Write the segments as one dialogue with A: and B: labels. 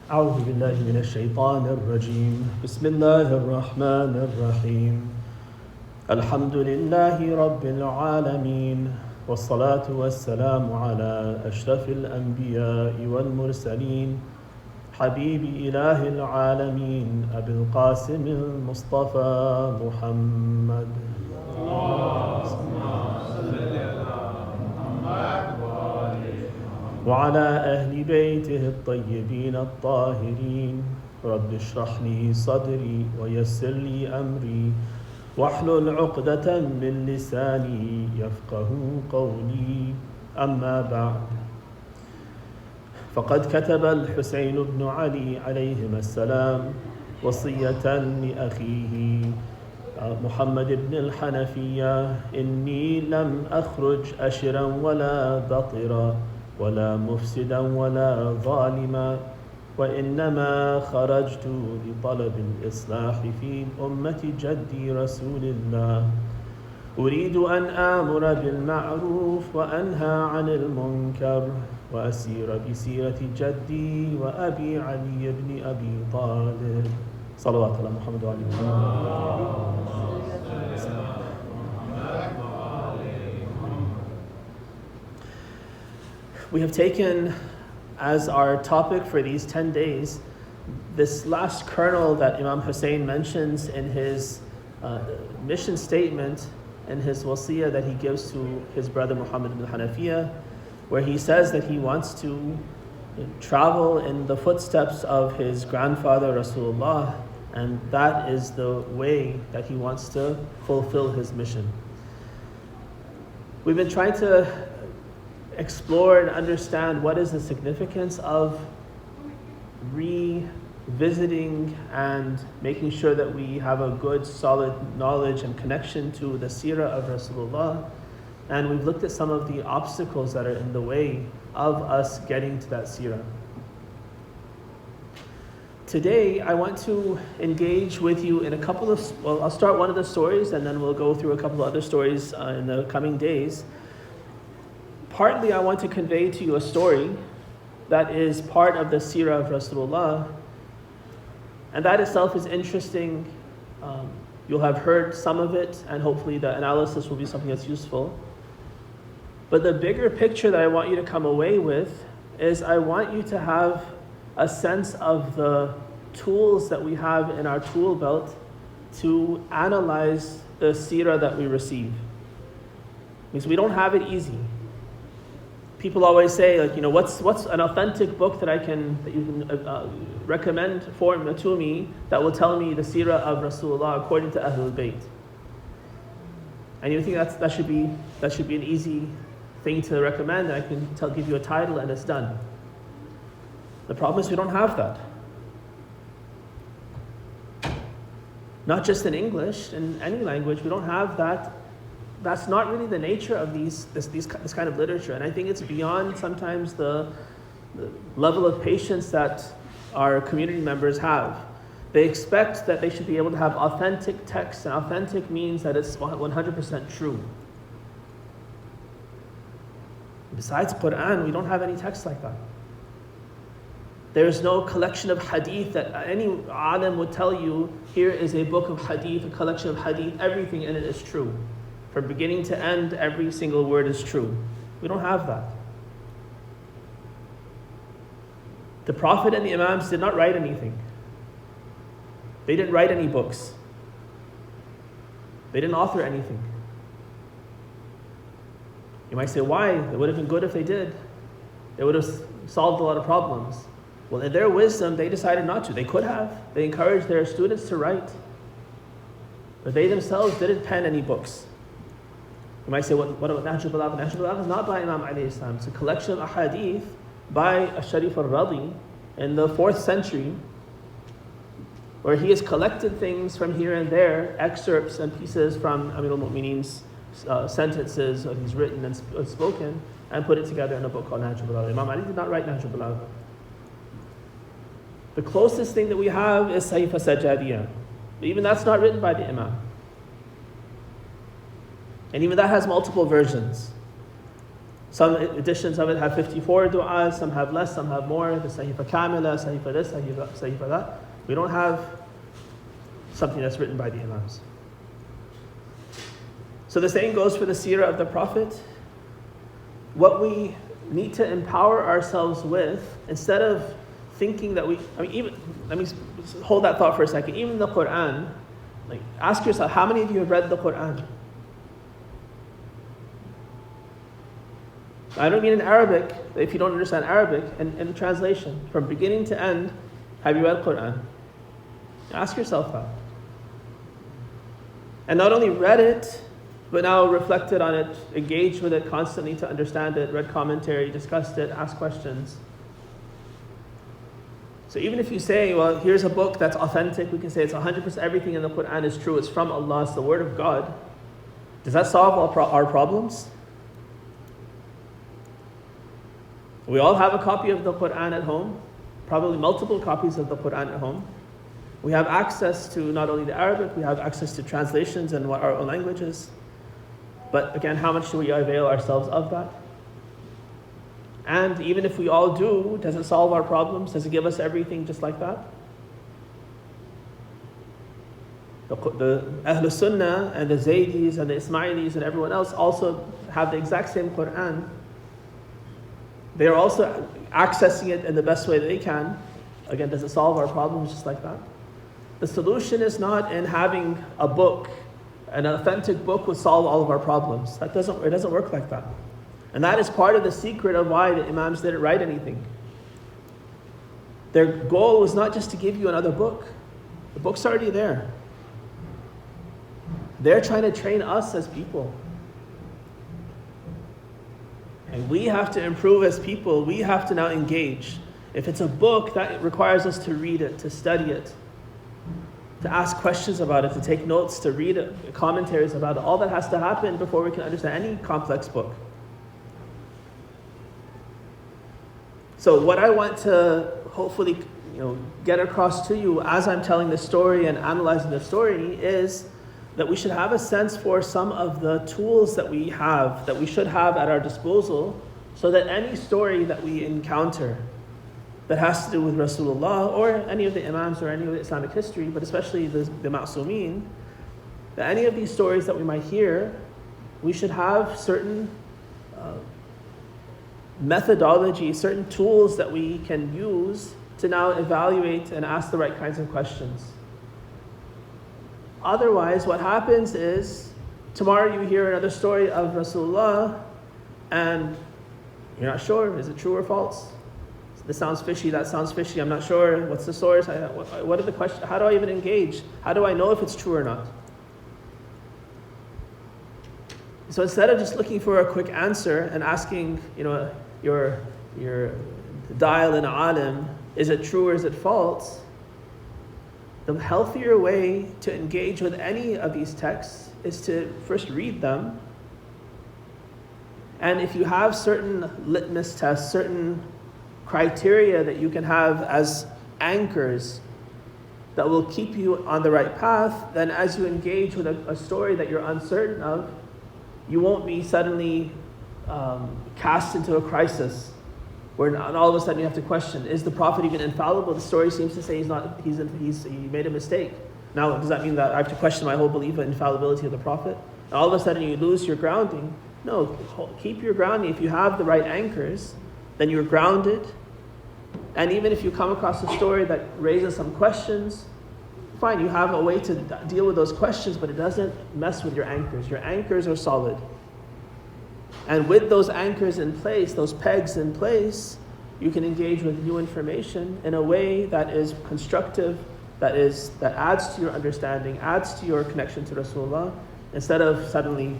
A: أعوذ بالله من الشيطان الرجيم بسم الله الرحمن الرحيم الحمد لله رب العالمين والصلاة والسلام على أشرف الأنبياء والمرسلين حبيب إله العالمين أبي القاسم المصطفى محمد وعلى أهل بيته الطيبين الطاهرين رب اشرح لي صدري ويسر لي أمري واحلل عقدة من لساني يفقه قولي أما بعد فقد كتب الحسين بن علي عليهما السلام وصية لأخيه محمد بن الحنفية إني لم أخرج أشرا ولا بطرا ولا مفسدا ولا ظالما وإنما خرجت لطلب الإصلاح في أمة جدي رسول الله أريد أن آمر بالمعروف وأنهى عن المنكر وأسير بسيرة جدي وأبي علي بن أبي طالب صلوات الله محمد وعلى محمد. We have taken as our topic for these 10 days this last kernel that Imam Hussein mentions in his mission statement and his wasiyah that he gives to his brother Muhammad ibn Hanafiya, where he says that he wants to travel in the footsteps of his grandfather Rasulullah, and that is the way that he wants to fulfill his mission. We've been trying to explore and understand what is the significance of revisiting and making sure that we have a good, solid knowledge and connection to the seerah of Rasulullah. And we've looked at some of the obstacles that are in the way of us getting to that seerah. Today, I want to engage with you in a couple of, I'll start one of the stories and then we'll go through a couple of other stories in the coming days. Partly, I want to convey to you a story that is part of the seerah of Rasulullah, and that itself is interesting. You'll have heard some of it, and hopefully the analysis will be something that's useful. But the bigger picture that I want you to come away with is I want you to have a sense of the tools that we have in our tool belt to analyze the seerah that we receive. Because we don't have it easy. People always say, like, what's an authentic book that you can recommend to me that will tell me the seerah of Rasulullah according to Ahlul Bayt? And you think that should be an easy thing to recommend, and I can give you a title and it's done. The problem is we don't have that. Not just in English, in any language, we don't have that. That's not really the nature of this kind of literature, and I think it's beyond sometimes the level of patience that our community members have. They expect that they should be able to have authentic texts, and authentic means that it's 100% true. Besides Quran, we don't have any text like that. There's no collection of hadith that any alim would tell you, here is a book of hadith, a collection of hadith, everything in it is true. From beginning to end, every single word is true. We don't have that. The Prophet and the Imams did not write anything. They didn't write any books. They didn't author anything. You might say, why? It would have been good if they did. They would have solved a lot of problems. Well, in their wisdom, they decided not to. They could have. They encouraged their students to write. But they themselves didn't pen any books. You might say, what about Nahjul Balagha? Nahjul Balagha is not by Imam alayhi salam. It's a collection of ahadith by Sharif al-Radi in the 4th century, where he has collected things from here and there, excerpts and pieces from Amir al-Mu'mineen's sentences that he's written and spoken, and put it together in a book called Nahjul Balagha. Imam Ali did not write Nahjul Balagha. The closest thing that we have is Sahifa Sajjadiyah. But even that's not written by the Imam. And even that has multiple versions. Some editions of it have 54 du'as, some have less, some have more. The Sahifa Kamila, Sahifa this, Sahifa that. We don't have something that's written by the Imams. So the same goes for the seerah of the Prophet. What we need to empower ourselves with, instead of thinking that let me hold that thought for a second. Even the Quran, like, ask yourself, how many of you have read the Quran? I don't mean in Arabic, if you don't understand Arabic, in translation, from beginning to end, have you read Quran? Ask yourself that. And not only read it, but now reflected on it, engaged with it constantly to understand it, read commentary, discussed it, asked questions. So even if you say, well, here's a book that's authentic, we can say it's 100% everything in the Quran is true, it's from Allah, it's the word of God. Does that solve our problems? We all have a copy of the Quran at home, probably multiple copies of the Quran at home. We have access to not only the Arabic, we have access to translations in our own languages. But again, how much do we avail ourselves of that? And even if we all do, does it solve our problems? Does it give us everything just like that? The Ahlul Sunnah and the Zaydis and the Ismailis and everyone else also have the exact same Quran. They are also accessing it in the best way they can. Again, does it solve our problems just like that? The solution is not in having a book. An authentic book would solve all of our problems. It doesn't work like that. And that is part of the secret of why the Imams didn't write anything. Their goal was not just to give you another book. The book's already there. They're trying to train us as people. And we have to improve as people. We have to now engage. If it's a book, that requires us to read it, to study it, to ask questions about it, to take notes, to read it, commentaries about it. All that has to happen before we can understand any complex book. So what I want to hopefully get across to you as I'm telling the story and analyzing the story is that we should have a sense for some of the tools that we have, that we should have at our disposal, so that any story that we encounter that has to do with Rasulullah or any of the Imams or any of the Islamic history, but especially the Ma'sumeen, that any of these stories that we might hear, we should have certain methodology, certain tools that we can use to now evaluate and ask the right kinds of questions. Otherwise, what happens is, tomorrow you hear another story of Rasulullah, and you're not sure, is it true or false? This sounds fishy, that sounds fishy, I'm not sure, what's the source? What are the questions? How do I even engage? How do I know if it's true or not? So instead of just looking for a quick answer and asking, your dial in alim, is it true or is it false? The healthier way to engage with any of these texts is to first read them. And if you have certain litmus tests, certain criteria that you can have as anchors that will keep you on the right path, then as you engage with a story that you're uncertain of, you won't be suddenly cast into a crisis where all of a sudden you have to question, is the Prophet even infallible? The story seems to say he made a mistake. Now, does that mean that I have to question my whole belief in infallibility of the Prophet? And all of a sudden you lose your grounding? No, keep your grounding. If you have the right anchors, then you're grounded. And even if you come across a story that raises some questions, fine, you have a way to deal with those questions, but it doesn't mess with your anchors. Your anchors are solid. And with those anchors in place, those pegs in place, you can engage with new information in a way that is constructive, that adds to your understanding, adds to your connection to Rasulullah, instead of suddenly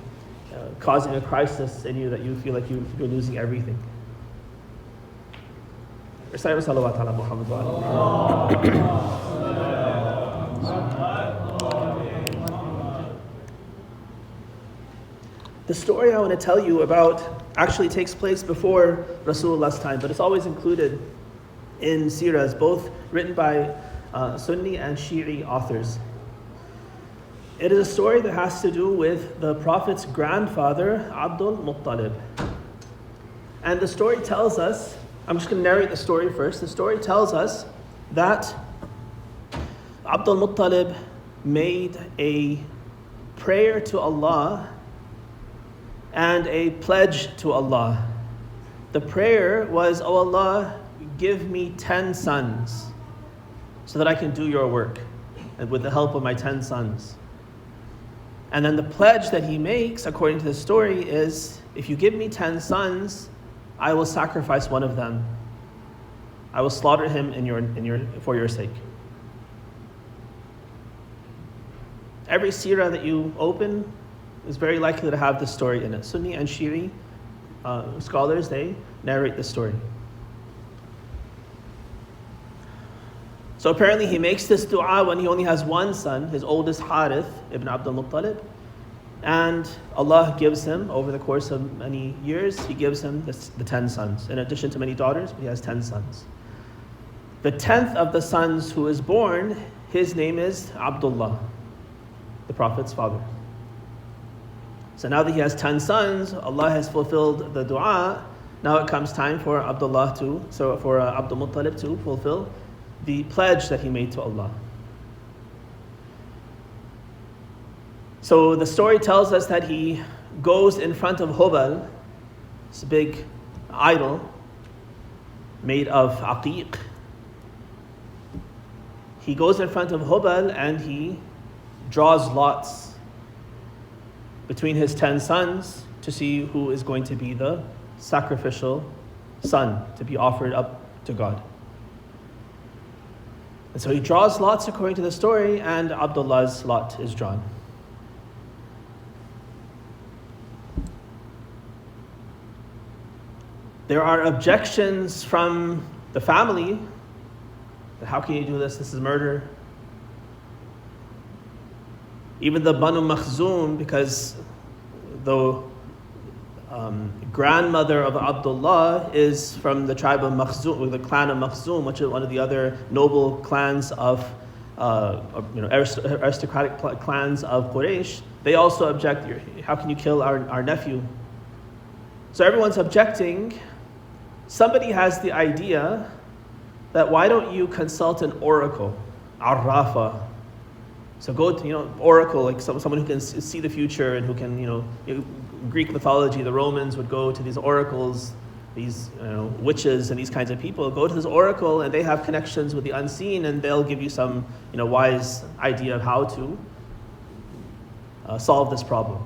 A: causing a crisis in you that you feel like you're losing everything. Recite salawat ala Muhammad wa alihi. The story I want to tell you about actually takes place before Rasulullah's time, but it's always included in seerahs, both written by Sunni and Shi'i authors. It is a story that has to do with the Prophet's grandfather, Abdul Muttalib. And the story tells us, I'm just going to narrate the story first. The story tells us that Abdul Muttalib made a prayer to Allah and a pledge to Allah. The prayer was, "Oh Allah, give me 10 sons so that I can do your work and with the help of my 10 sons." And then the pledge that he makes, according to the story, is, if you give me 10 sons, I will sacrifice one of them. I will slaughter him for your sake. Every seerah that you open is very likely to have this story in it. Sunni and Shi'i scholars, they narrate this story. So apparently he makes this dua when he only has one son, his oldest Harith ibn Abdul Muttalib. And Allah gives him, over the course of many years, he gives him the 10 sons. In addition to many daughters, but he has 10 sons. The 10th of the sons who is born, his name is Abdullah, the Prophet's father. So now that he has 10 sons, Allah has fulfilled the dua. Now it comes time for Abdul Muttalib to fulfill the pledge that he made to Allah. So the story tells us that he goes in front of Hubal, this big idol made of aqiq. He goes in front of Hubal and he draws lots between his 10 sons to see who is going to be the sacrificial son to be offered up to God. And so he draws lots according to the story, and Abdullah's lot is drawn. There are objections from the family. How can you do this? This is murder. Even the Banu Makhzum, because the grandmother of Abdullah is from the tribe of Makhzum, the clan of Makhzum, which is one of the other noble clans of, aristocratic clans of Quraysh. They also object. How can you kill our nephew? So everyone's objecting. Somebody has the idea that why don't you consult an oracle, Arrafa. So go to, oracle, like someone who can see the future and who can, Greek mythology, the Romans would go to these oracles, these witches and these kinds of people. Go to this oracle and they have connections with the unseen and they'll give you some, wise idea of how to solve this problem.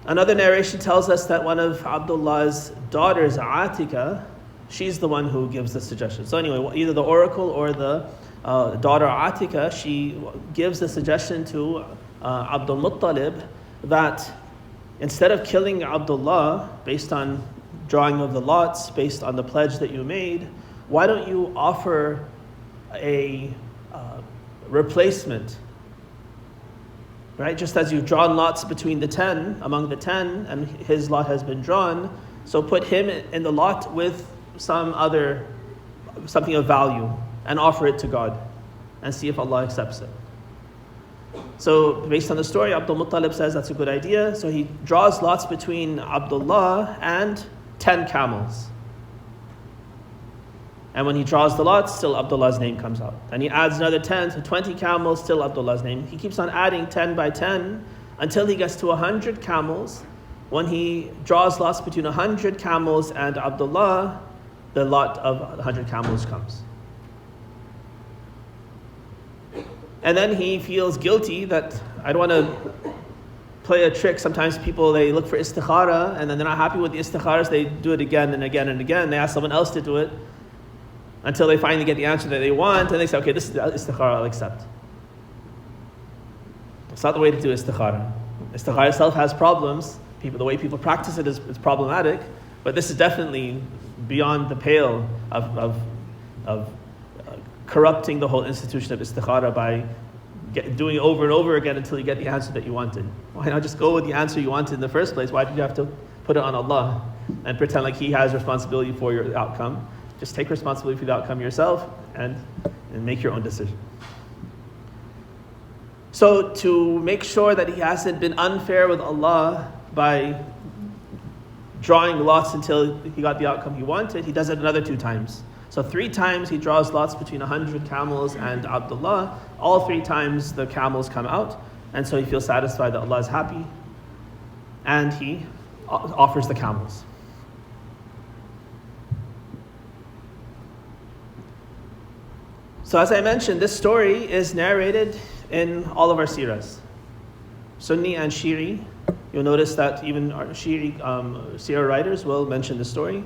A: Another narration tells us that one of Abdullah's daughters, Atika, she's the one who gives the suggestion. So anyway, either the oracle or the daughter Atika, she gives the suggestion to Abdul Muttalib that instead of killing Abdullah based on drawing of the lots, based on the pledge that you made, why don't you offer a replacement? Right? Just as you've drawn lots between among the 10, and his lot has been drawn, so put him in the lot with something of value and offer it to God and see if Allah accepts it. So based on the story, Abdul Muttalib says that's a good idea. So he draws lots between Abdullah and 10 camels. And when he draws the lots, still Abdullah's name comes out. And he adds another 10, so 20 camels, still Abdullah's name. He keeps on adding 10 by 10 until he gets to 100 camels. When he draws lots between 100 camels and Abdullah, the lot of 100 camels comes. And then he feels guilty that I don't want to play a trick. Sometimes people, they look for istikhara and then they're not happy with the istikhara, so they do it again and again and again. They ask someone else to do it until they finally get the answer that they want, and they say, okay, this is the istikhara, I'll accept. It's not the way to do istikhara. Istikhara itself has problems. The way people practice it is problematic, but this is definitely beyond the pale of corrupting the whole institution of istikhara by doing it over and over again until you get the answer that you wanted. Why not just go with the answer you wanted in the first place? Why did you have to put it on Allah and pretend like He has responsibility for your outcome? Just take responsibility for the outcome yourself and make your own decision. So to make sure that he hasn't been unfair with Allah by drawing lots until he got the outcome he wanted, he does it another 2 times. So 3 times he draws lots between 100 camels and Abdullah. All 3 times the camels come out, and so he feels satisfied that Allah is happy, and he offers the camels. So as I mentioned, this story is narrated in all of our seerahs, Sunni and Shi'i. You'll notice that even our Shi'i seerah writers will mention the story.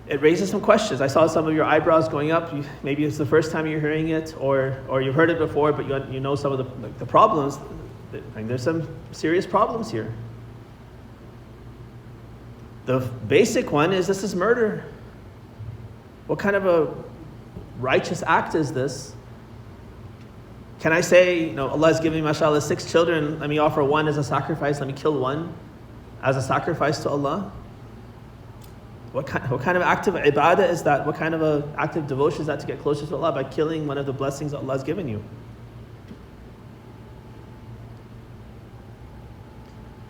A: It raises some questions. I saw some of your eyebrows going up. Maybe it's the first time you're hearing it, or you've heard it before, but you know some of the problems. There's some serious problems here. The basic one is this is murder. What kind of a righteous act is this? Can I say, Allah has given me, mashallah, 6 children, let me offer 1 as a sacrifice, let me kill 1 as a sacrifice to Allah? What kind of act of ibadah is that? What kind of an act of devotion is that to get closer to Allah by killing one of the blessings that Allah has given you?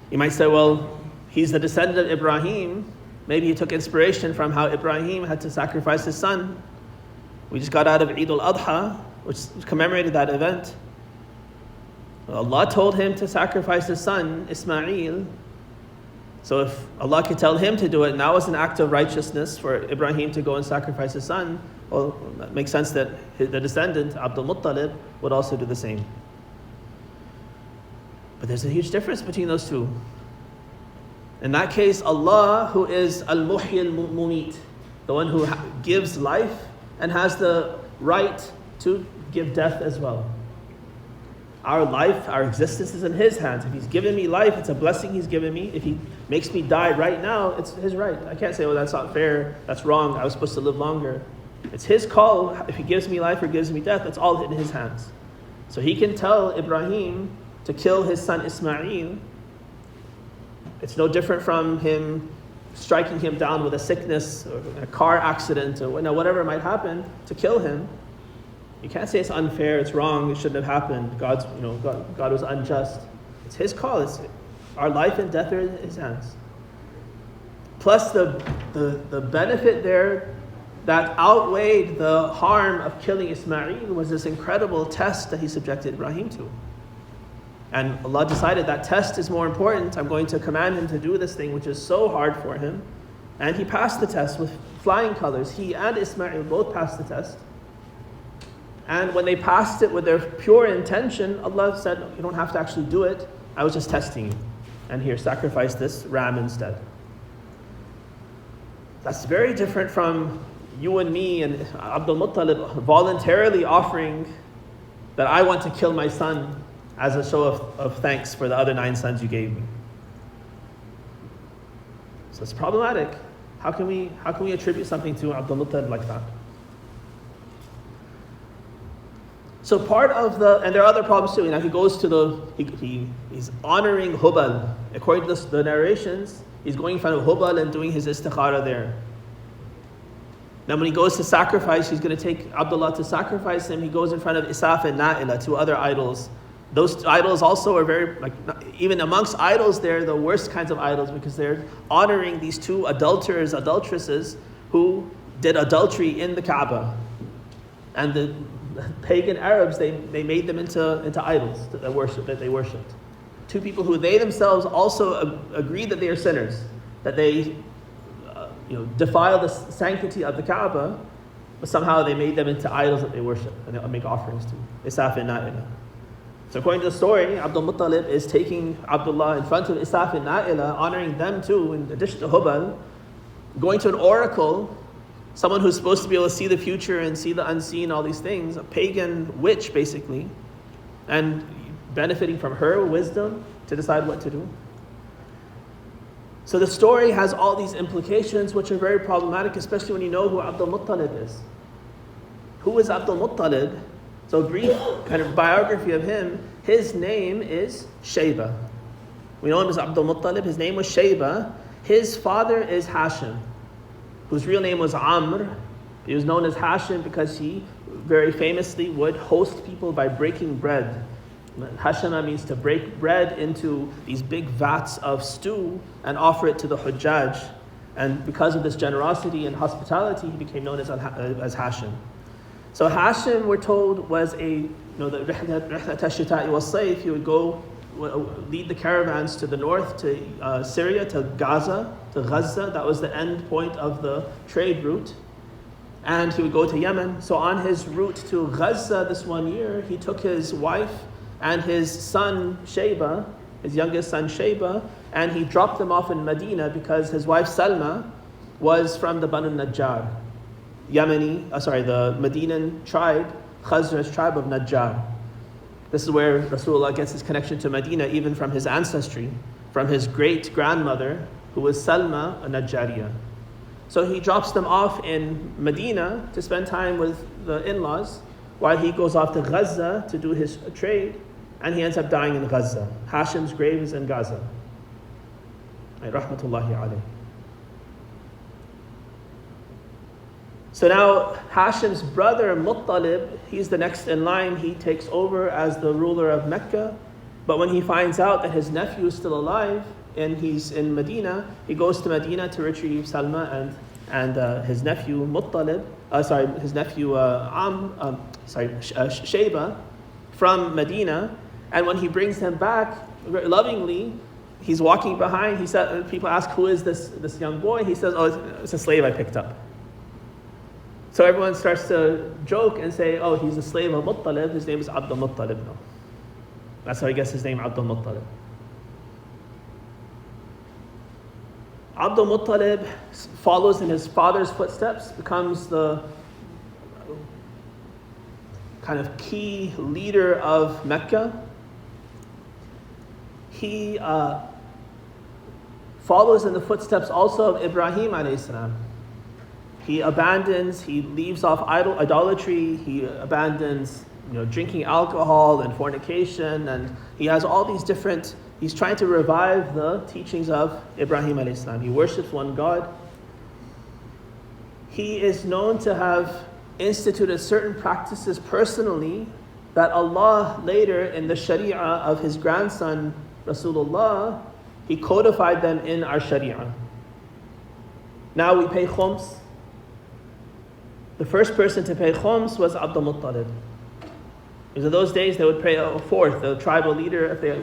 A: You might say, well, he's the descendant of Ibrahim. Maybe he took inspiration from how Ibrahim had to sacrifice his son. We just got out of Eid al-Adha, which commemorated that event. Allah told him to sacrifice his son, Ismail. So if Allah could tell him to do it, now it's an act of righteousness for Ibrahim to go and sacrifice his son. Well, that makes sense that the descendant, Abdul Muttalib, would also do the same. But there's a huge difference between those two. In that case, Allah, who is Al-Muhyi Al-Mumit, the one who gives life and has the right to give death as well. Our life, our existence is in His hands. If He's given me life, it's a blessing He's given me. If He makes me die right now, it's His right. I can't say, that's not fair, that's wrong, I was supposed to live longer. It's His call. If He gives me life or gives me death, it's all in His hands. So He can tell Ibrahim to kill his son Ismail. It's no different from Him striking him down with a sickness or a car accident or whatever might happen to kill him. You can't say it's unfair, it's wrong, it shouldn't have happened. God was unjust. It's His call. Our life and death are in His hands. Plus the benefit there that outweighed the harm of killing Ismail was this incredible test that He subjected Ibrahim to. And Allah decided that test is more important. I'm going to command him to do this thing which is so hard for him. And he passed the test with flying colors. He and Ismail both passed the test. And when they passed it with their pure intention, Allah said, you don't have to actually do it. I was just testing you. And here, sacrifice this ram instead. That's very different from you and me and Abdul Muttalib voluntarily offering that I want to kill my son as a show of thanks for the other 9 sons you gave me. So it's problematic. How can we attribute something to Abdul Muttalib like that? So part of and there are other problems too. He goes to he's honoring Hubal. According to the narrations, he's going in front of Hubal and doing his istikhara there. Now when he goes to sacrifice, he's going to take Abdullah to sacrifice him. He goes in front of Isaf and Na'ila, 2 other idols. Those idols also are very, even amongst idols, they're the worst kinds of idols because they're honoring these 2 adulteresses who did adultery in the Kaaba. And the pagan Arabs, they made them into idols that they worshipped. 2 people who they themselves also agreed that they are sinners, that they defile the sanctity of the Kaaba, but somehow they made them into idols that they worship and they make offerings to. Isaf and Na'ila. So according to the story, Abdul Muttalib is taking Abdullah in front of Isaf and Na'ila, honoring them too, in addition to Hubal, going to an oracle, someone who's supposed to be able to see the future and see the unseen, all these things, a pagan witch basically, and benefiting from her wisdom to decide what to do. So the story has all these implications which are very problematic, especially when you know who Abdul Muttalib is. Who is Abdul Muttalib? So a brief kind of biography of him. His name is Shayba. We know him as Abdul Muttalib. His name was Shayba. His father is Hashim, whose real name was Amr. He was known as Hashim because he very famously would host people by breaking bread Hashama means to break bread into these big vats of stew and offer it to the Hujjaj. And because of this generosity and hospitality, he became known as Hashim. So Hashim, we're told, was the Rihlat al-Shita'i wal-Sayf. He would go lead the caravans to the north, to Syria, to Gaza, to Gaza. That was the end point of the trade route. And he would go to Yemen. So on his route to Gaza this one year, he took his wife and his son Shayba, his youngest son Shayba, and he dropped them off in Medina because his wife Salma was from the Banu Najjar, the Medinan tribe, Khazraj tribe of Najjar. This is where Rasulullah gets his connection to Medina, even from his ancestry, from his great-grandmother, who was Salma, a Najjariya. So he drops them off in Medina to spend time with the in-laws, while he goes off to Gaza to do his trade, and he ends up dying in Gaza. Hashim's grave is in Gaza. Rahmatullahi alayhi. So now Hashim's brother Muttalib, he's the next in line. He takes over as the ruler of Mecca. But when he finds out that his nephew is still alive and he's in Medina, he goes to Medina to retrieve Salma and his nephew Muttalib, Shayba from Medina. And when he brings them back, lovingly, he's walking behind. He said, people ask, who is this young boy? He says, oh, it's a slave I picked up. So everyone starts to joke and say, oh, he's a slave of Muttalib. His name is Abdul Muttalib. No. That's how he gets his name, Abdul Muttalib. Abdul Muttalib follows in his father's footsteps, becomes the kind of key leader of Mecca. He follows in the footsteps also of Ibrahim alayhi salam. He leaves off idolatry, he abandons drinking alcohol and fornication, and he has all these different, he's trying to revive the teachings of Ibrahim alayhi salam. He worships one God. He is known to have instituted certain practices personally that Allah later in the Sharia of his grandson Rasulullah, he codified them in our Sharia. Now we pay khums. The first person to pay khums was Abdul Muttalib. Because in those days they would pay a fourth. The tribal leader, if they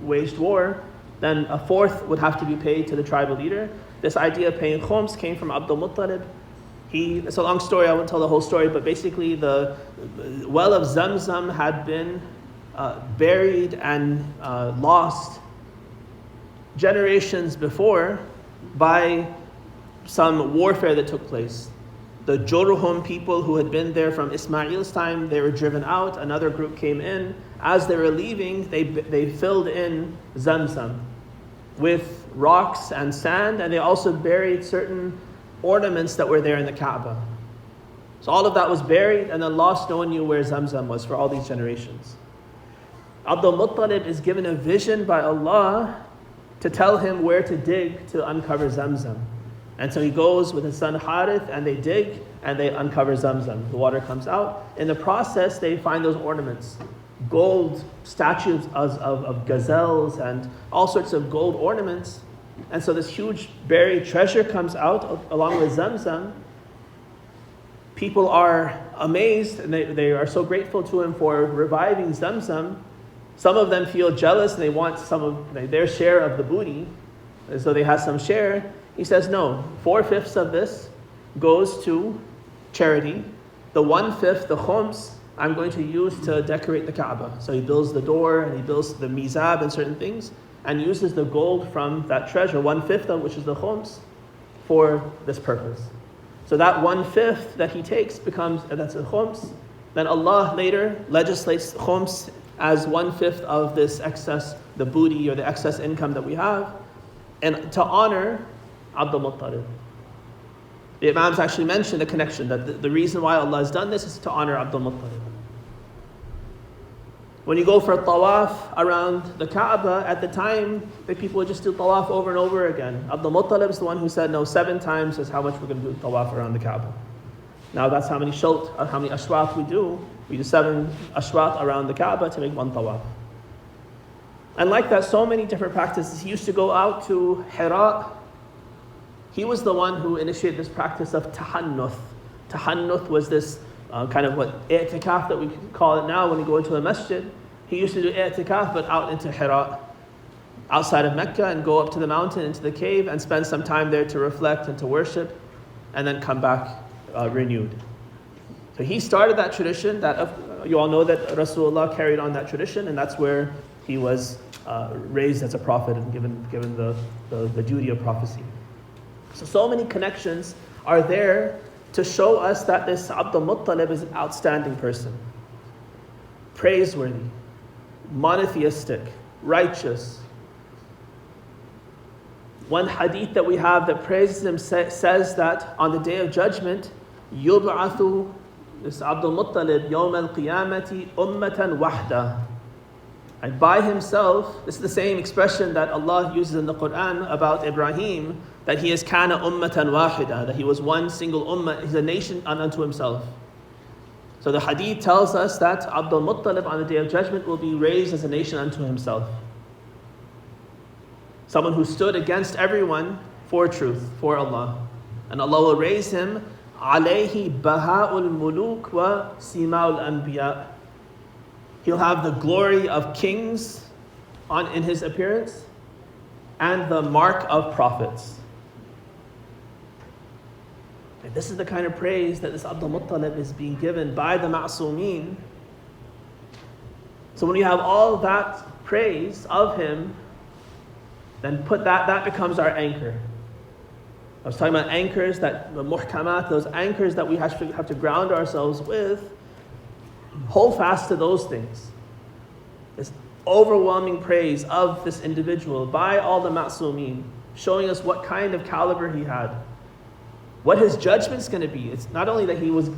A: waged war, then a fourth would have to be paid to the tribal leader. This idea of paying khums came from Abdul Muttalib. It's a long story, I won't tell the whole story, but basically the well of Zamzam had been buried and lost generations before by some warfare that took place. The Jurhum people who had been there from Ismail's time, they were driven out. Another group came in. As they were leaving, they filled in Zamzam with rocks and sand, and they also buried certain ornaments that were there in the Kaaba. So all of that was buried, and then lost. No one knew where Zamzam was for all these generations. Abdul Muttalib is given a vision by Allah to tell him where to dig to uncover Zamzam. And so he goes with his son Harith, and they dig and they uncover Zamzam. The water comes out. In the process, they find those ornaments, gold statues of gazelles and all sorts of gold ornaments. And so this huge buried treasure comes out along with Zamzam. People are amazed, and they are so grateful to him for reviving Zamzam. Some of them feel jealous and they want some of their share of the booty, and so they have some share. He says, no, 4/5 of this goes to charity. The 1/5, the khums, I'm going to use to decorate the Kaaba. So he builds the door and he builds the mizab and certain things and uses the gold from that treasure, 1/5 of which is the khums, for this purpose. So that 1/5 that he takes that's the khums. Then Allah later legislates khums as 1/5 of this excess, the booty or the excess income that we have, and to honor Abdul Muttalib. The Imams actually mentioned the connection that the reason why Allah has done this is to honor Abdul Muttalib. When you go for a tawaf around the Kaaba, at the time, the people would just do tawaf over and over again. Abdul Muttalib is the one who said, no, 7 times is how much we're going to do tawaf around the Kaaba. Now that's how many ashwat we do. We do 7 ashwat around the Kaaba to make 1 tawaf. And like that, so many different practices. He used to go out to Hira. He was the one who initiated this practice of tahannuth. Tahannuth was this kind of what i'tikaf that we call it now when we go into a masjid. He used to do i'tikaf but out into Hira, outside of Mecca, and go up to the mountain, into the cave, and spend some time there to reflect and to worship, and then come back renewed. So he started that tradition. That you all know that Rasulullah carried on that tradition, and that's where he was raised as a prophet and given the duty of prophecy. So many connections are there to show us that this Abdul Muttalib is an outstanding person. Praiseworthy, monotheistic, righteous. One hadith that we have that praises him says that on the Day of Judgment, يُبْعَثُ this Abdul Muttalib يَوْمَ الْقِيَامَةِ أُمَّةً وَحْدًا. And by himself, this is the same expression that Allah uses in the Quran about Ibrahim, that he is kana ummatan wahida, that he was one single ummah, he's a nation unto himself. So the hadith tells us that Abdul Muttalib on the Day of Judgment will be raised as a nation unto himself. Someone who stood against everyone for truth, for Allah. And Allah will raise him, alayhi baha'ul muluk wa sima'ul anbiya. He'll have the glory of kings in his appearance and the mark of prophets. And this is the kind of praise that this Abdul Muttalib is being given by the Ma'soomeen. So when you have all that praise of him, then that becomes our anchor. I was talking about anchors, that the muhkamat, those anchors that we have to ground ourselves with. Hold fast to those things. This overwhelming praise of this individual by all the Ma'soomeen, showing us what kind of caliber he had, what his judgment's going to be. It's not only that he was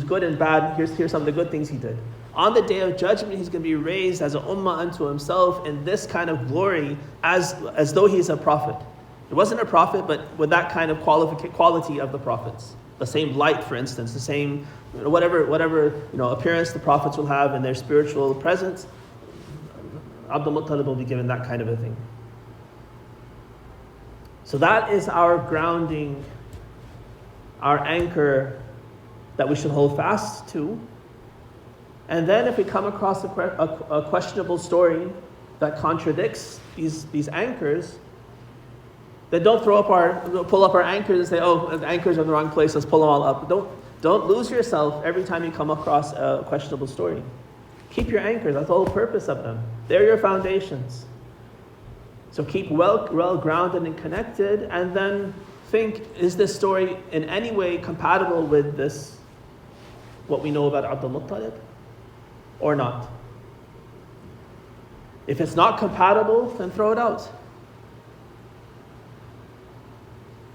A: good and bad. Here's some of the good things he did. On the Day of Judgment, he's going to be raised as an ummah unto himself in this kind of glory, as though he's a prophet. It wasn't a prophet, but with that kind of quality of the prophets. The same light, for instance, the same whatever appearance the prophets will have in their spiritual presence. Abdul Muttalib will be given that kind of a thing. So that is our grounding, our anchor that we should hold fast to. And then if we come across a questionable story that contradicts these anchors, then don't pull up our anchors and say, oh, the anchors are in the wrong place, let's pull them all up. Don't lose yourself every time you come across a questionable story. Keep your anchors, that's the whole purpose of them. They're your foundations. So keep well grounded and connected, and then think, is this story in any way compatible with this, what we know about Abdul Muttalib, or not? If it's not compatible, then throw it out.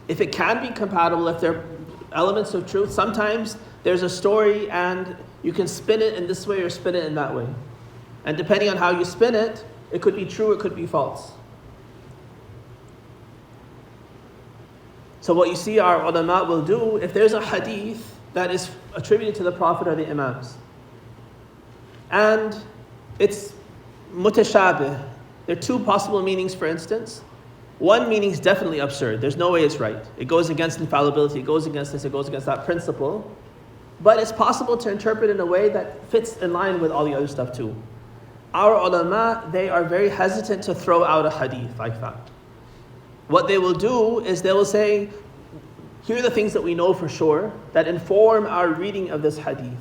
A: If it can be compatible, if there are elements of truth, sometimes there's a story and you can spin it in this way or spin it in that way. And depending on how you spin it, it could be true, it could be false. So what you see our ulama will do, if there's a hadith that is attributed to the Prophet or the Imams, and it's mutashabih, there are two possible meanings, for instance. One meaning is definitely absurd. There's no way it's right. It goes against infallibility. It goes against this. It goes against that principle. But it's possible to interpret in a way that fits in line with all the other stuff too. Our ulama, they are very hesitant to throw out a hadith like that. What they will do is they will say, here are the things that we know for sure that inform our reading of this hadith.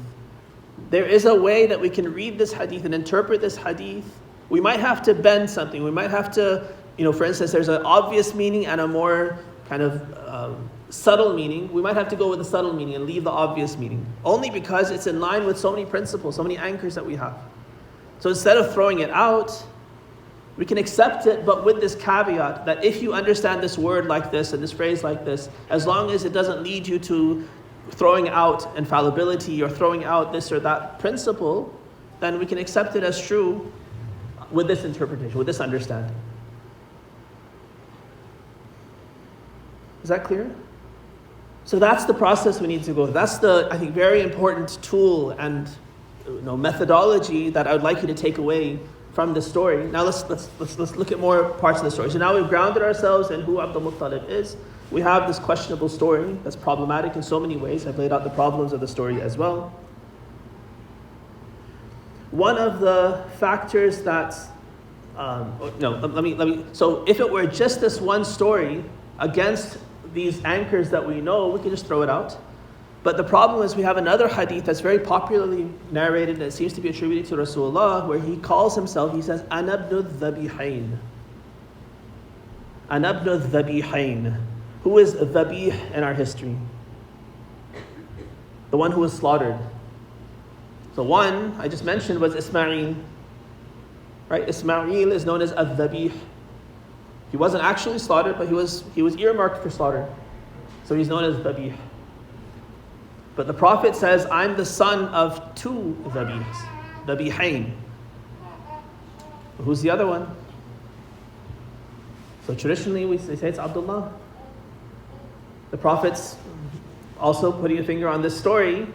A: There is a way that we can read this hadith and interpret this hadith. We might have to bend something. We might have to, for instance, there's an obvious meaning and a more kind of subtle meaning. We might have to go with the subtle meaning and leave the obvious meaning, only because it's in line with so many principles, so many anchors that we have. So instead of throwing it out, we can accept it, but with this caveat that if you understand this word like this and this phrase like this, as long as it doesn't lead you to throwing out infallibility or throwing out this or that principle, then we can accept it as true with this interpretation, with this understanding. Is that clear? So that's the process we need to go. That's the, I think, very important tool and methodology that I would like you to take away from the story. Now let's look at more parts of the story. So now we've grounded ourselves in who Abdul Muttalib is. We have this questionable story that's problematic in so many ways. I've laid out the problems of the story as well. One of the factors that's so if it were just this one story against these anchors that we know, we can just throw it out. But the problem is we have another hadith that's very popularly narrated, and it seems to be attributed to Rasulullah, where he calls himself, he says, Anabnu dhabihain. Anabnu dhabihain. Who is dhabih in our history? The one who was slaughtered. So one, I just mentioned, was Ismail. Right? Ismail is known as al-dhabih. He wasn't actually slaughtered, but he was earmarked for slaughter. So he's known as dhabih. But the Prophet says, I'm the son of two dhabihs, dhabihain. Who's the other one? So traditionally we say it's Abdullah. The Prophet's also putting a finger on this story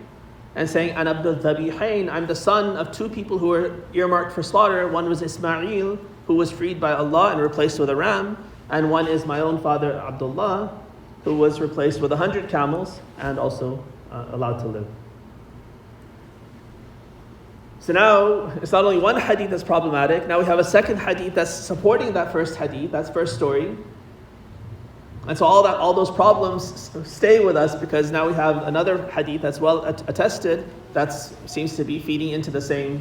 A: and saying, An Abdul Dhabihain, I'm the son of two people who were earmarked for slaughter. One was Ismail, who was freed by Allah and replaced with a ram, and one is my own father, Abdullah, who was replaced with 100 camels and also allowed to live. So now, it's not only one hadith that's problematic, now we have a second hadith that's supporting that first hadith, that first story. And so all those problems stay with us because now we have another hadith that's well attested that seems to be feeding into the same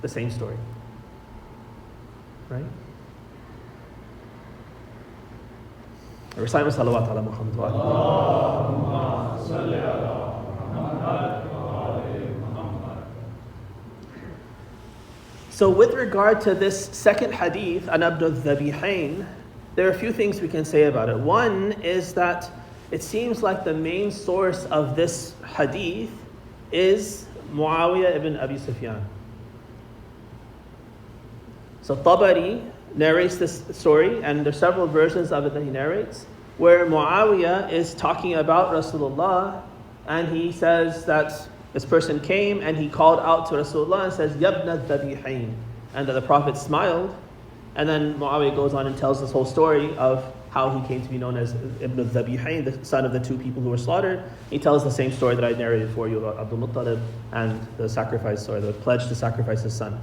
A: story. Right? Recite salawat ala Muhammad wa Allahumma salli ala Muhammad wa ali Muhammad. So with regard to this second hadith, An Abdul Dhabihain, there are a few things we can say about it. One is that it seems like the main source of this hadith is Muawiyah ibn Abi Sufyan. So Tabari narrates this story, and there are several versions of it that he narrates, where Muawiyah is talking about Rasulullah, and he says that this person came and he called out to Rasulullah and says, Yabna Dhabihain, and that the Prophet smiled. And then Muawiyah goes on and tells this whole story of how he came to be known as Ibn al-Dhabihain, the son of the two people who were slaughtered. He tells the same story that I narrated for you about Abdul Muttalib and the sacrifice, or the pledge to sacrifice his son.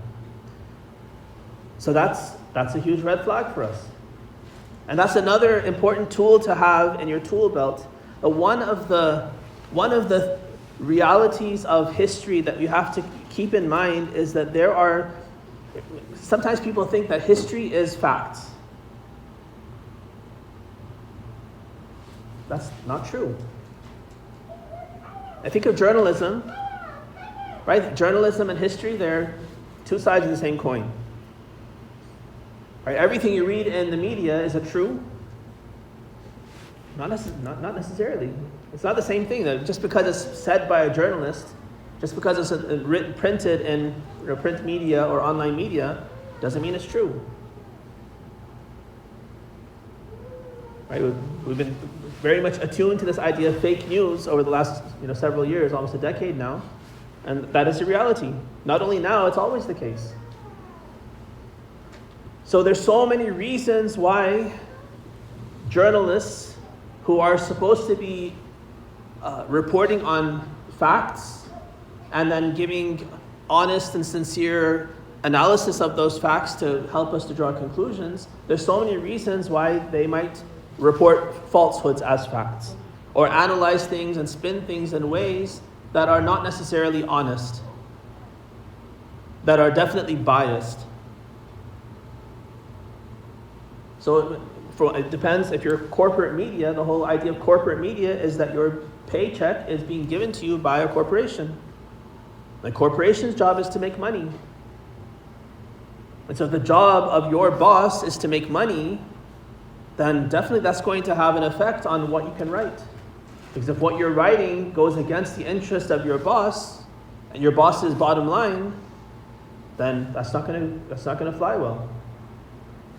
A: So that's a huge red flag for us. And that's another important tool to have in your tool belt. One of the realities of history that you have to keep in mind is that sometimes people think that history is facts. That's not true. I think of journalism, right? Journalism and history, they're two sides of the same coin. Right? Everything you read in the media, is it true? Not necessarily. It's not the same thing. Just because it's said by a journalist, just because it's printed in print media or online media, doesn't mean it's true. Right? We've been very much attuned to this idea of fake news over the last several years, almost a decade now, and that is a reality. Not only now, it's always the case. So there's so many reasons why journalists who are supposed to be reporting on facts and then giving honest and sincere analysis of those facts to help us to draw conclusions, there's so many reasons why they might report falsehoods as facts or analyze things and spin things in ways that are not necessarily honest, that are definitely biased. So it depends. If you're corporate media, the whole idea of corporate media is that your paycheck is being given to you by a corporation. The corporation's job is to make money. And so if the job of your boss is to make money, then definitely that's going to have an effect on what you can write. Because if what you're writing goes against the interest of your boss and your boss's bottom line, then that's not going to fly well.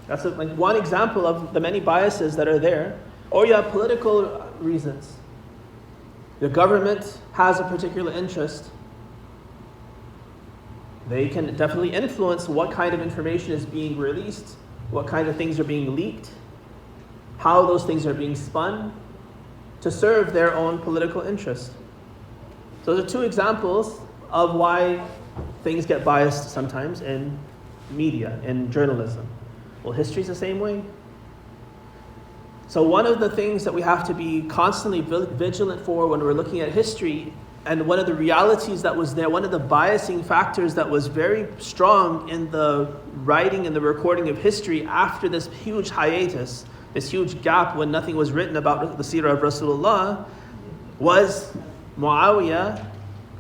A: That's one example of the many biases that are there. Or you have political reasons. The government has a particular interest. They can definitely influence what kind of information is being released, what kind of things are being leaked, how those things are being spun to serve their own political interest. So those are two examples of why things get biased sometimes in media, in journalism. Well, history's the same way. So one of the things that we have to be constantly vigilant for when we're looking at history, and one of the realities that was there, one of the biasing factors that was very strong in the writing and the recording of history after this huge hiatus, this huge gap when nothing was written about the seerah of Rasulullah, was Muawiyah,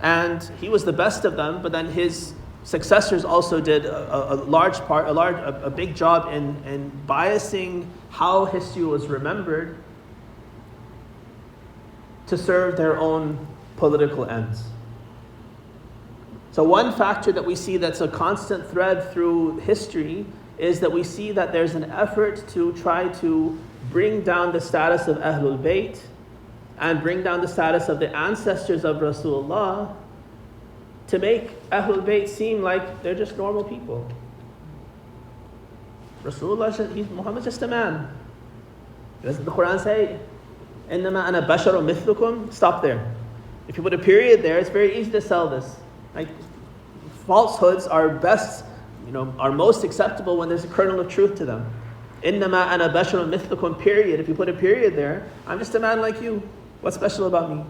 A: and he was the best of them, but then his successors also did a big job in biasing how history was remembered to serve their own political ends. So one factor that we see that's a constant thread through history is that we see that there's an effort to try to bring down the status of Ahlul Bayt and bring down the status of the ancestors of Rasulullah to make Ahlul Bayt seem like they're just normal people. Rasulullah, Muhammad's just a man. Doesn't the Quran say, إِنَّمَا أَنَا بَشَرٌ مِثْلُكُمْ? Stop there. If you put a period there, it's very easy to sell this. Like, falsehoods are best, are most acceptable when there's a kernel of truth to them. إِنَّمَا أَنَا بَشَرٌ مِثْلُكُمْ, period. If you put a period there, I'm just a man like you. What's special about me?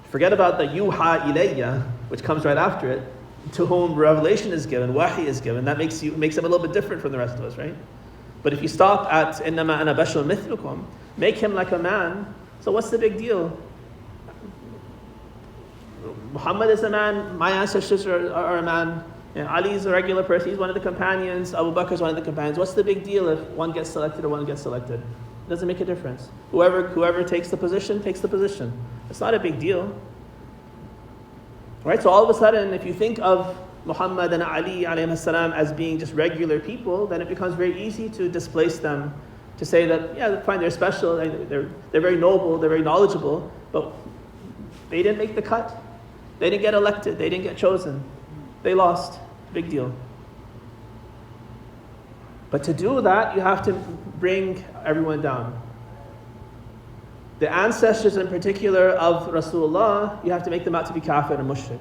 A: Forget about the yuha ilayya, which comes right after it, to whom revelation is given, wahi is given. That makes him a little bit different from the rest of us, right? But if you stop at إِنَّمَا أَنَا بَشَرٌ مِثْلُكُمْ, make him like a man, so what's the big deal? Muhammad is a man, my ancestors are a man, Ali is a regular person, he's one of the companions, Abu Bakr is one of the companions. What's the big deal if one gets selected or one gets selected? It doesn't make a difference. Whoever takes the position, takes the position. It's not a big deal. Right? So all of a sudden, if you think of Muhammad and Ali alayhi salam as being just regular people, then it becomes very easy to displace them, to say that, yeah, fine, they're special, they're very noble, they're very knowledgeable, but they didn't make the cut. They didn't get elected, they didn't get chosen. They lost. Big deal. But to do that, you have to bring everyone down. The ancestors in particular of Rasulullah, you have to make them out to be kafir and mushrik.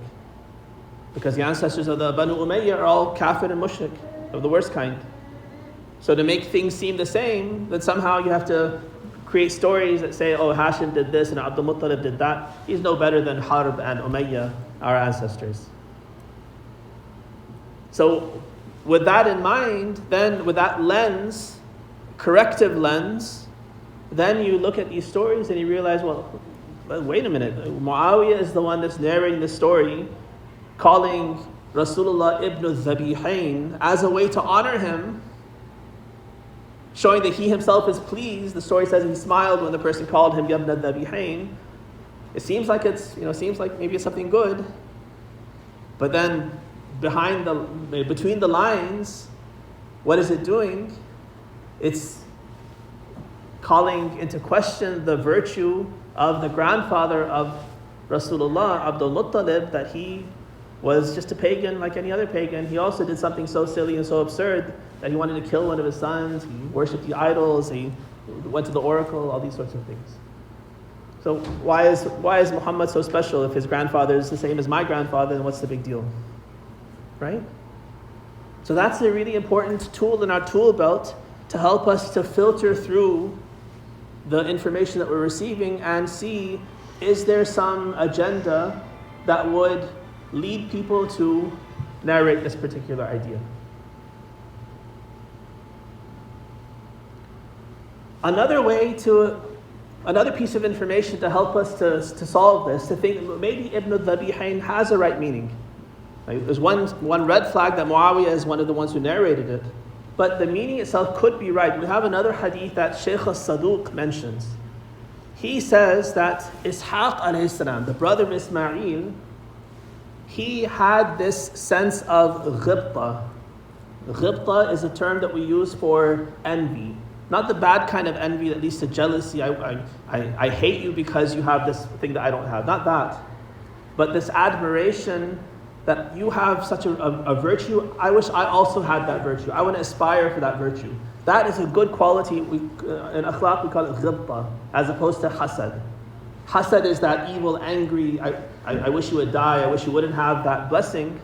A: Because the ancestors of the Banu Umayyah are all kafir and mushrik, of the worst kind. So to make things seem the same, then somehow you have to create stories that say, oh, Hashim did this and Abdul Muttalib did that. He's no better than Harb and Umayyah, our ancestors. So with that in mind, then with that lens, corrective lens, then you look at these stories and you realize, well, wait a minute. Muawiyah is the one that's narrating the story, calling Rasulullah ibn al-Zabihain as a way to honor him, showing that he himself is pleased. The story says he smiled when the person called him ibn al-Zabihain. It seems like maybe it's something good, but then between the lines, what is it doing? It's calling into question the virtue of the grandfather of Rasulullah, Abdul Muttalib, that he was just a pagan like any other pagan. He also did something so silly and so absurd that he wanted to kill one of his sons. He worshipped the idols. He went to the oracle, all these sorts of things. So why is Muhammad so special if his grandfather is the same as my grandfather, then what's the big deal? Right? So that's a really important tool in our tool belt to help us to filter through the information that we're receiving and see, is there some agenda that would lead people to narrate this particular idea? Another piece of information to help us to solve this, to think maybe Ibn al-Dhabihain has a right meaning. There's one red flag that Muawiyah is one of the ones who narrated it, but the meaning itself could be right. We have another hadith that Shaykh al-Saduq mentions. He says that Ishaq alayhi salam, the brother of Ismail, he had this sense of ghibta. Ghibta is a term that we use for envy. Not the bad kind of envy that leads to jealousy. I hate you because you have this thing that I don't have. Not that. But this admiration that you have such a virtue. I wish I also had that virtue. I want to aspire for that virtue. That is a good quality. In akhlaq, we call it ghibta, as opposed to hasad. Hasad is that evil, angry, I wish you would die, I wish you wouldn't have that blessing.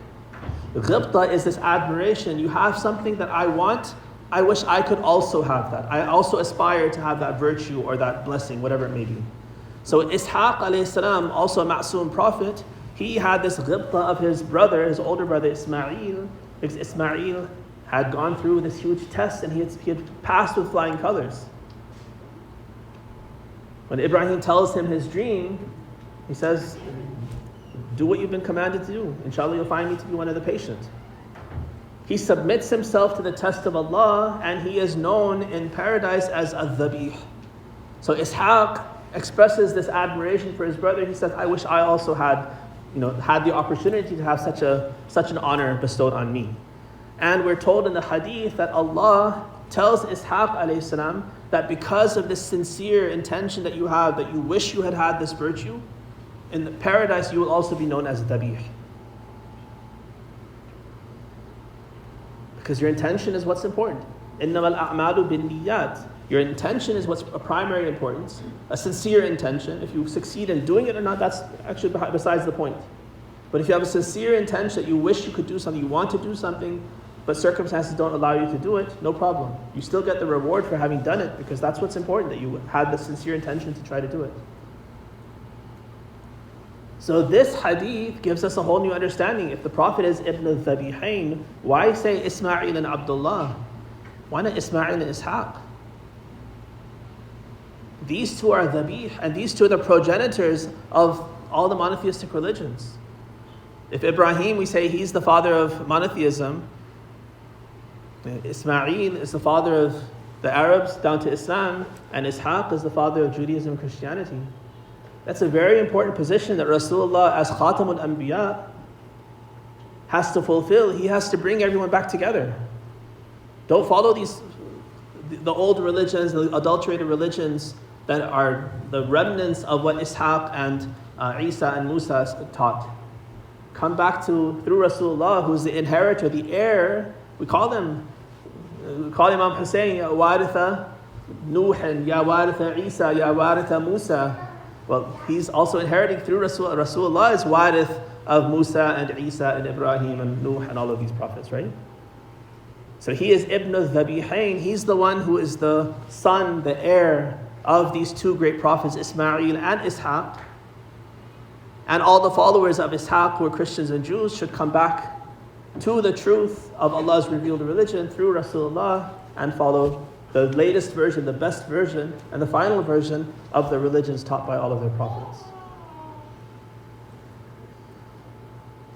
A: Ghibta is this admiration. You have something that I want, I wish I could also have that. I also aspire to have that virtue or that blessing, whatever it may be. So Ishaq alayhi salam, also a ma'soom prophet, he had this ghibta of his brother, his older brother Ismail, because Ismail had gone through this huge test and he had passed with flying colors. When Ibrahim tells him his dream, he says, do what you've been commanded to do. Inshallah, you'll find me to be one of the patient. He submits himself to the test of Allah, and he is known in paradise as al-Dhabih. So Ishaq expresses this admiration for his brother. He says, I wish I also had the opportunity to have such an honor bestowed on me. And we're told in the hadith that Allah tells Ishaq alayhi salam that because of this sincere intention that you have, that you wish you had had this virtue, in the paradise you will also be known as Dhabih. Because your intention is what's important. إِنَّمَا الْأَعْمَالُ بِالنِّيَّاتِ. Your intention is what's a primary importance, a sincere intention. If you succeed in doing it or not, that's actually besides the point. But if you have a sincere intention that you wish you could do something, you want to do something, but circumstances don't allow you to do it, no problem. You still get the reward for having done it, because that's what's important, that you had the sincere intention to try to do it. So this hadith gives us a whole new understanding. If the Prophet is Ibn al-Dhabihain, why say Ismail and Abdullah? Why not Ismail and Ishaq? These two are Dhabih, and these two are the progenitors of all the monotheistic religions. If Ibrahim, we say he's the father of monotheism, Ismail is the father of the Arabs down to Islam, and Ishaq is the father of Judaism and Christianity. That's a very important position that Rasulullah, as Khatamul Anbiya, has to fulfill. He has to bring everyone back together. Don't follow the old religions, the adulterated religions that are the remnants of what Ishaq and Isa and Musa taught. Come back through Rasulullah, who's the inheritor, the heir. We call Imam Hussein, Ya Waritha Nuh, Ya Waritha Isa, Ya Waritha Musa. Well, he's also inheriting through Rasulullah. Rasulullah is Warith of Musa and Isa and Ibrahim and Nuh and all of these prophets, right? So he is Ibn al-Dhabihain. He's the one who is the son, the heir of these two great prophets, Ismail and Ishaq. And all the followers of Ishaq, who are Christians and Jews, should come back to the truth of Allah's revealed religion through Rasulullah and follow the latest version, the best version, and the final version of the religions taught by all of their prophets.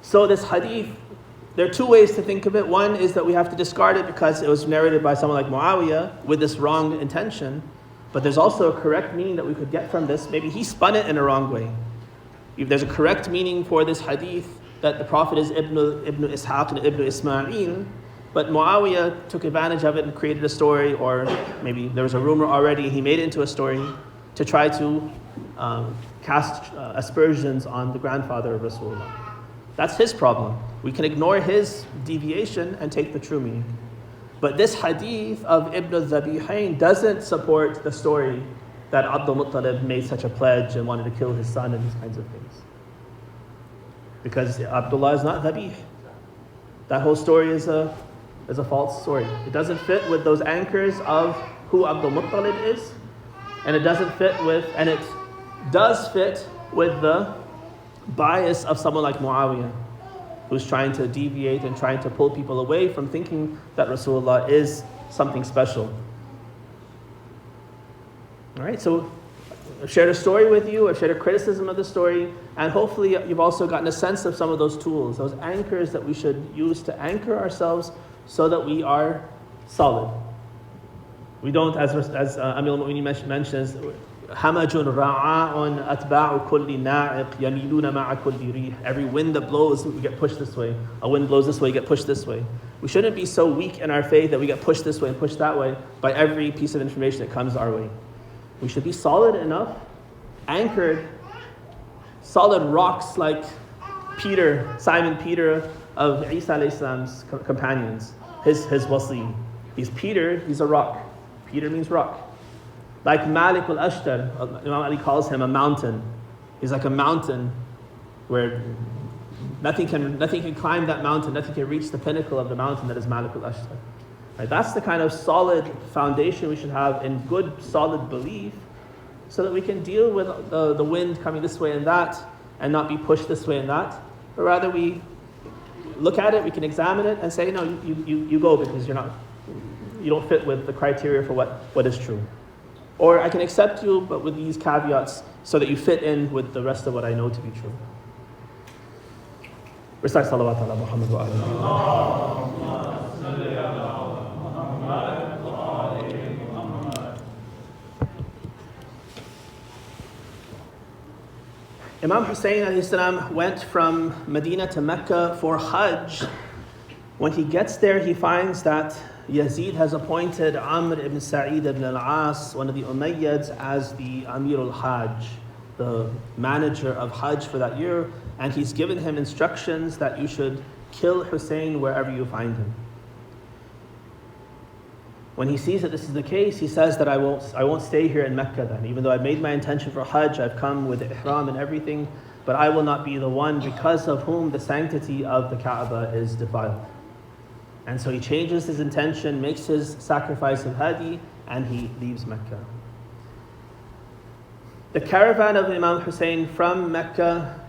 A: So this hadith, there are two ways to think of it. One is that we have to discard it because it was narrated by someone like Muawiyah with this wrong intention. But there's also a correct meaning that we could get from this. Maybe he spun it in a wrong way. If there's a correct meaning for this hadith, that the Prophet is Ibn Ishaq and Ibn Ismail, but Muawiyah took advantage of it and created a story, or maybe there was a rumor already, he made it into a story to try to cast aspersions on the grandfather of Rasulullah. That's his problem. We can ignore his deviation and take the true meaning. But this hadith of Ibn al-Dhabihain doesn't support the story that Abdul Muttalib made such a pledge and wanted to kill his son and these kinds of things. Because Abdullah is not Dhabih. That whole story is a false story. It doesn't fit with those anchors of who Abdul Muttalib is, and it does fit with the bias of someone like Muawiyah, who's trying to deviate and trying to pull people away from thinking that Rasulullah is something special. All right, so I've shared a story with you, I've shared a criticism of the story, and hopefully you've also gotten a sense of some of those tools, those anchors that we should use to anchor ourselves so that we are solid. We don't, as Amir al-Mu'mineen mentions, حَمَجٌ رَعَاءٌ أَتْبَاعُ كُلِّ نَاعِقْ يَمِيلُونَ مَعَ كُلِّ رِيحٍ. Every wind that blows, we get pushed this way. A wind blows this way, you get pushed this way. We shouldn't be so weak in our faith that we get pushed this way and pushed that way by every piece of information that comes our way. We should be solid enough, anchored, solid rocks like Simon Peter of Isa alayhi salam's companions, his wasi. He's Peter, he's a rock. Peter means rock. Like Malik al-Ashtar, Imam Ali calls him a mountain. He's like a mountain where nothing can climb that mountain, nothing can reach the pinnacle of the mountain that is Malik al-Ashtar. Right? That's the kind of solid foundation we should have in good, solid belief, so that we can deal with the wind coming this way and that, and not be pushed this way and that. But rather we look at it, we can examine it, and say, no, you go, because you don't fit with the criteria for what is true. Or I can accept you, but with these caveats, so that you fit in with the rest of what I know to be true. Recite salawat ala Muhammad wa alihi. Imam Hussein alayhi salam went from Medina to Mecca for Hajj. When he gets there, he finds that Yazid has appointed Amr ibn Sa'id ibn al-As, one of the Umayyads, as the Amir al-Hajj, the manager of Hajj for that year, and he's given him instructions that you should kill Hussein wherever you find him. When he sees that this is the case, he says that I won't stay here in Mecca then. Even though I've made my intention for Hajj, I've come with ihram and everything, but I will not be the one because of whom the sanctity of the Kaaba is defiled. And so he changes his intention, makes his sacrifice of Hadi, and he leaves Mecca. The caravan of Imam Hussein from Mecca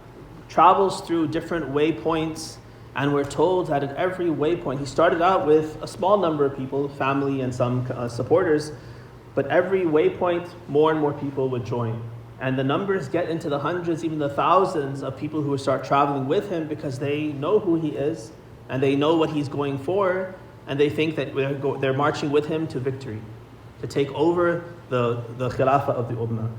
A: travels through different waypoints, and we're told that at every waypoint, he started out with a small number of people, family and some supporters, but every waypoint, more and more people would join. And the numbers get into the hundreds, even the thousands of people who would start traveling with him, because they know who he is, and they know what he's going for, and they think that they're marching with him to victory, to take over the Khilafah of the Ummah.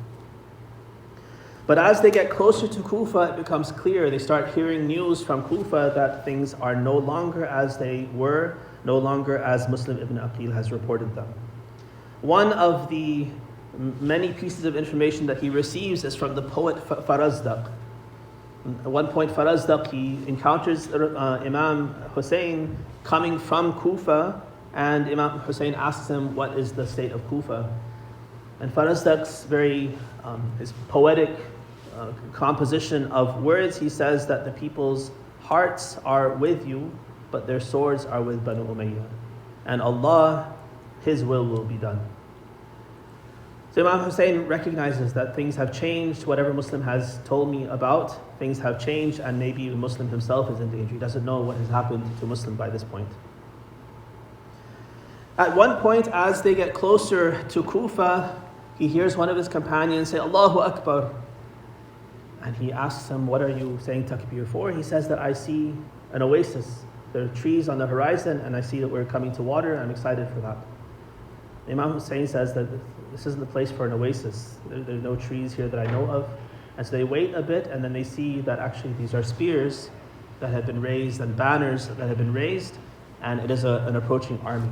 A: But as they get closer to Kufa, it becomes clear. They start hearing news from Kufa that things are no longer as they were, no longer as Muslim ibn Aqil has reported them. One of the many pieces of information that he receives is from the poet Farazdaq. At one point, Farazdaq, he encounters Imam Hussein coming from Kufa, and Imam Hussein asks him, what is the state of Kufa? And Farazdaq's his poetic composition of words, he says that the people's hearts are with you, but their swords are with Banu Umayyah. And Allah, His will be done. So Imam Hussein recognizes that things have changed. Whatever Muslim has told me about, things have changed, and maybe the Muslim himself is in danger. He doesn't know what has happened to Muslim by this point. At one point, as they get closer to Kufa, he hears one of his companions say, Allahu Akbar. And he asks him, what are you saying takbir for? He says that I see an oasis. There are trees on the horizon, and I see that we're coming to water. I'm excited for that. Imam Hussein says that this isn't the place for an oasis. There are no trees here that I know of. And so they wait a bit, and then they see that actually these are spears that have been raised and banners that have been raised, and it is an approaching army.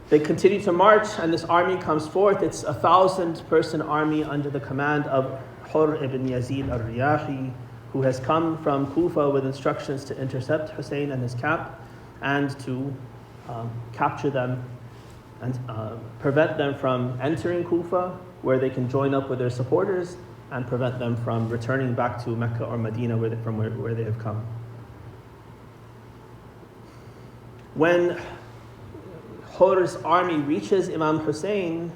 A: They continue to march, and this army comes forth. It's a 1,000-person army under the command of Hur ibn Yazid al-Riyahi, who has come from Kufa with instructions to intercept Hussein and his camp, and to capture them and prevent them from entering Kufa, where they can join up with their supporters, and prevent them from returning back to Mecca or Medina from where they have come. When Hur's army reaches Imam Hussein,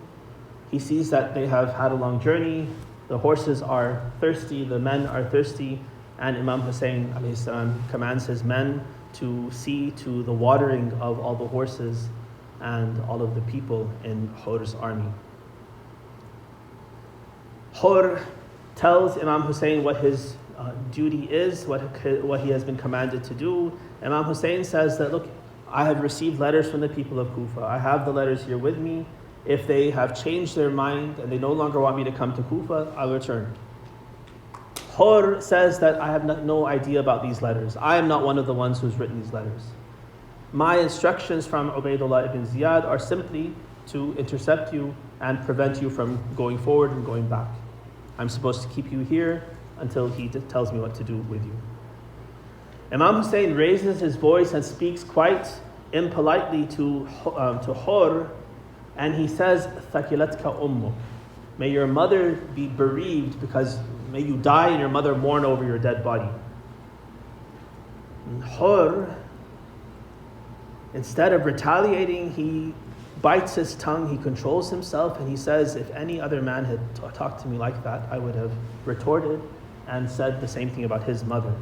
A: he sees that they have had a long journey. The horses are thirsty, the men are thirsty, and Imam Hussein alayhi salam commands his men to see to the watering of all the horses and all of the people in Hur's army. Hur tells Imam Hussein what his duty is, what he has been commanded to do. Imam Hussein says that, look, I have received letters from the people of Kufa. I have the letters here with me. If they have changed their mind and they no longer want me to come to Kufa, I'll return. Hur says that I have no idea about these letters. I am not one of the ones who's written these letters. My instructions from Ubaydullah ibn Ziyad are simply to intercept you and prevent you from going forward and going back. I'm supposed to keep you here until he tells me what to do with you. Imam Hussein raises his voice and speaks quite impolitely to Hur, and he says, "Thakilatka ummuk." May your mother be bereaved, because may you die and your mother mourn over your dead body. And Hur, instead of retaliating, he bites his tongue, he controls himself, and he says, if any other man had talked to me like that, I would have retorted and said the same thing about his mother.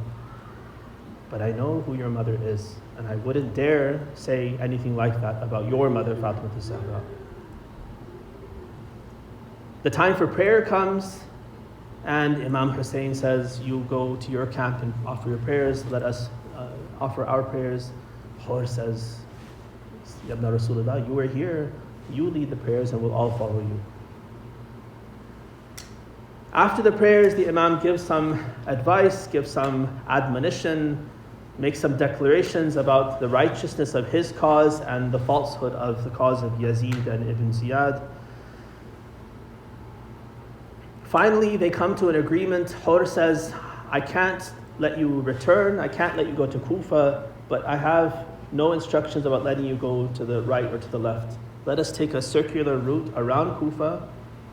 A: But I know who your mother is, and I wouldn't dare say anything like that about your mother, Fatima Zahra. The time for prayer comes, and Imam Hussein says, you go to your camp and offer your prayers, let us offer our prayers. Hur says, Ya Ibn Rasulullah, you are here, you lead the prayers and we'll all follow you. After the prayers, the Imam gives some advice, gives some admonition, makes some declarations about the righteousness of his cause and the falsehood of the cause of Yazid and Ibn Ziyad. Finally, they come to an agreement. Hur says, I can't let you return, I can't let you go to Kufa, but I have no instructions about letting you go to the right or to the left. Let us take a circular route around Kufa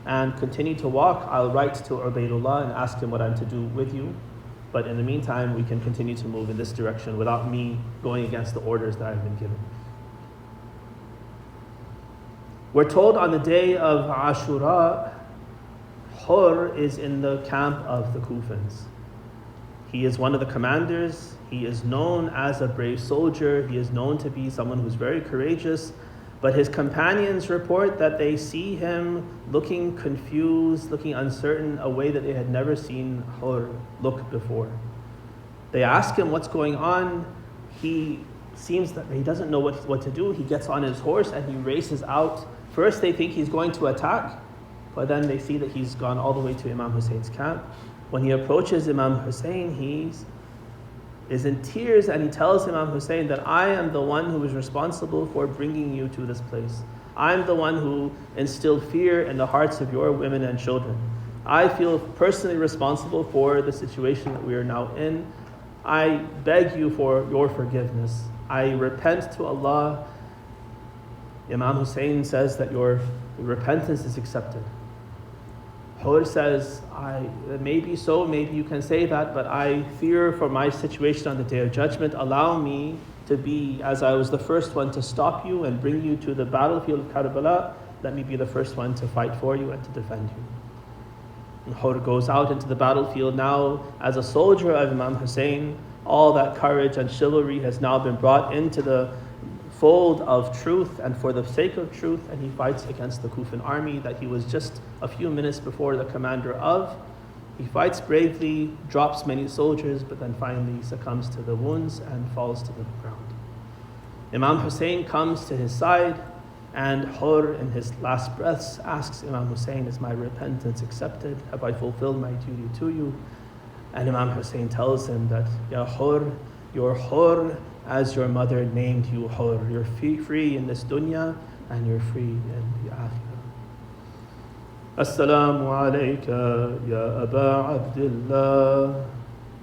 A: and continue to walk. I'll write to Ubaydullah and ask him what I'm to do with you. But in the meantime, we can continue to move in this direction without me going against the orders that I've been given. We're told on the day of Ashura, Hur is in the camp of the Kufans. He is one of the commanders. He is known as a brave soldier. He is known to be someone who's very courageous. But his companions report that they see him looking confused, looking uncertain, a way that they had never seen Hur look before. They ask him what's going on. He seems that he doesn't know what to do. He gets on his horse and he races out. First they think he's going to attack, but then they see that he's gone all the way to Imam Hussein's camp. When he approaches Imam Hussein, he is in tears and he tells Imam Hussein that I am the one who is responsible for bringing you to this place. I'm the one who instilled fear in the hearts of your women and children. I feel personally responsible for the situation that we are now in. I beg you for your forgiveness. I repent to Allah. Imam Hussein says that your repentance is accepted. Hur says, maybe so, maybe you can say that, but I fear for my situation on the Day of Judgment. Allow me to be, as I was the first one to stop you and bring you to the battlefield of Karbala, let me be the first one to fight for you and to defend you. And Hur goes out into the battlefield now as a soldier of Imam Hussein. All that courage and chivalry has now been brought into the fold of truth and for the sake of truth, and he fights against the Kufan army that he was just a few minutes before the commander of. He fights bravely, drops many soldiers, but then finally succumbs to the wounds and falls to the ground. Imam Hussein comes to his side, and Hur in his last breaths asks Imam Hussein, is my repentance accepted? Have I fulfilled my duty to you? And Imam Hussein tells him that, Ya Hur, you're Hur as your mother named you Hur. You're free in this dunya and you're free in the akhirah. Assalamu alayka ya Aba Abdullah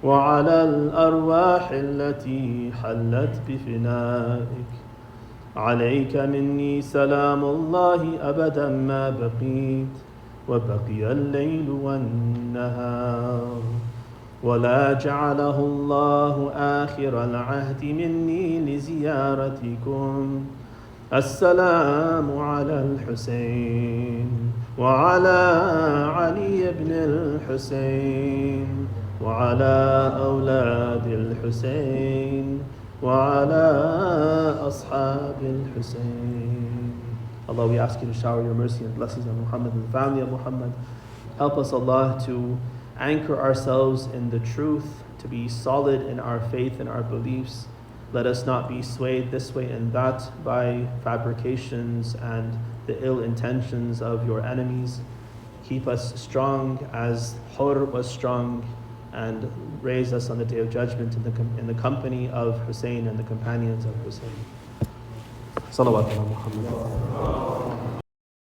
A: wa ala al-arwah allati hallat bifinaik. Alayka minni salamullahi abadan ma baqit wa baqiya al-layl wan-nahar. ولا جعله الله آخر العهد مني لزيارتكم. السلام على الحسين وعلى علي بن الحسين وعلى أولاد الحسين وعلى أصحاب الحسين. Allah, we ask you to shower your mercy and blessings on Muhammad and the family of Muhammad. Help us, Allah, to anchor ourselves in the truth, to be solid in our faith and our beliefs. Let us not be swayed this way and that by fabrications and the ill intentions of your enemies. Keep us strong as Hur was strong, and raise us on the Day of Judgment in the company of Hussein and the companions of Hussein. Salawat ala Muhammad.